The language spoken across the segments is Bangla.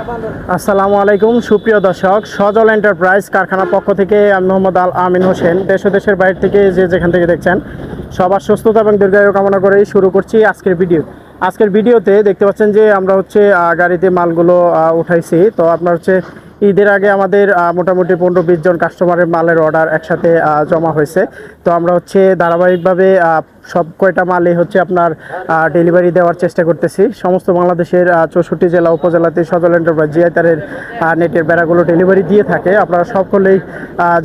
আসসালামু আলাইকুম সুপ্রিয় দর্শক, সজল এন্টারপ্রাইজ কারখানার পক্ষ থেকে আমি মোহাম্মদ আল আমিন হোসেন দেশ ও দেশের বাইরে থেকে যেখান থেকে দেখছেন সবার সুস্থতা এবং দীর্ঘায়ু কামনা করেই শুরু করছি আজকের ভিডিওতে দেখতে পাচ্ছেন যে আমরা হচ্ছে গাড়িতে মালগুলো উঠাইছি। তো আপনার হচ্ছে ঈদের আগে আমাদের মোটামুটি 15-20 জন কাস্টমারের মালের অর্ডার একসাথে জমা হয়েছে। তো আমরা হচ্ছে ধারাবাহিকভাবে সব কয়টা মালই হচ্ছে আপনার ডেলিভারি দেওয়ার চেষ্টা করতেছি। সমস্ত বাংলাদেশের 64 জেলা উপজেলাতে সজল এন্টারপ্রাইজ জিআই তারের নেটের বেড়াগুলো ডেলিভারি দিয়ে থাকে। আপনারা সকলেই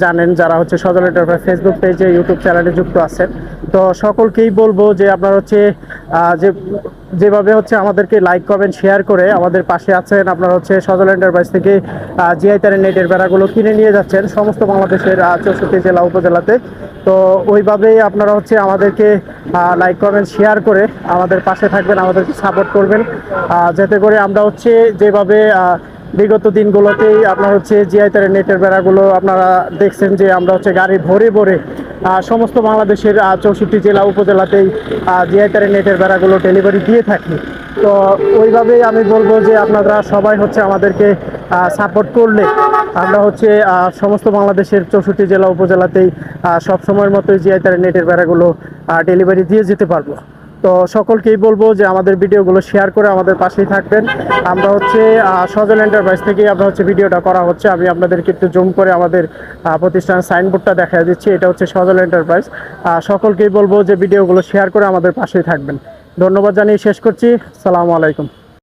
জানেন যারা হচ্ছে সজল এন্টারপ্রাইজ ফেসবুক পেজে, ইউটিউব চ্যানেলে যুক্ত আছেন। তো সকলকেই বলবো যে আপনারা হচ্ছে যেভাবে হচ্ছে আমাদেরকে লাইক কমেন্ট শেয়ার করে আমাদের পাশে আছেন, আপনারা হচ্ছে সজল এন্টারপ্রাইজ থেকে জিআই তারের নেটের বেড়াগুলো কিনে নিয়ে যাচ্ছেন সমস্ত বাংলাদেশের 64 জেলা উপজেলাতে। তো ওইভাবেই আপনারা হচ্ছে আমাদেরকে লাইক কমেন্ট শেয়ার করে আমাদের পাশে থাকবেন, আমাদেরকে সাপোর্ট করবেন, যাতে করে আমরা হচ্ছে যেভাবে বিগত দিনগুলোতেই আপনার হচ্ছে জিআই তারের নেটের বেড়াগুলো আপনারা দেখছেন যে আমরা হচ্ছে গাড়ি ভরে ভরে সমস্ত বাংলাদেশের 64 জেলা উপজেলাতেই জিআই তারের নেটের বেড়াগুলো ডেলিভারি দিয়ে থাকি। তো ওইভাবেই আমি বলবো যে আপনারা সবাই হচ্ছে আমাদেরকে সাপোর্ট করলে আমরা হচ্ছে সমস্ত বাংলাদেশের 64 জেলা উপজেলাতেই সব সময়ের মতোই জিআই তারের নেটের বেড়াগুলো ডেলিভারি দিয়ে যেতে পারবো। তো সকলকেই বলবো যে আমাদের ভিডিওগুলো শেয়ার করে আমাদের পাশেই থাকবেন। আমরা হচ্ছে সজল এন্টারপ্রাইজ থেকেই আমরা হচ্ছে ভিডিওটা করা হচ্ছে। আমি আপনাদেরকে একটু জুম করে আমাদের প্রতিষ্ঠানের সাইনবোর্ডটা দেখা দিচ্ছি, এটা হচ্ছে সজল এন্টারপ্রাইজ। সকলকেই বলবো যে ভিডিওগুলো শেয়ার করে আমাদের পাশেই থাকবেন। ধন্যবাদ জানিয়ে শেষ করছি। আসসালামু আলাইকুম।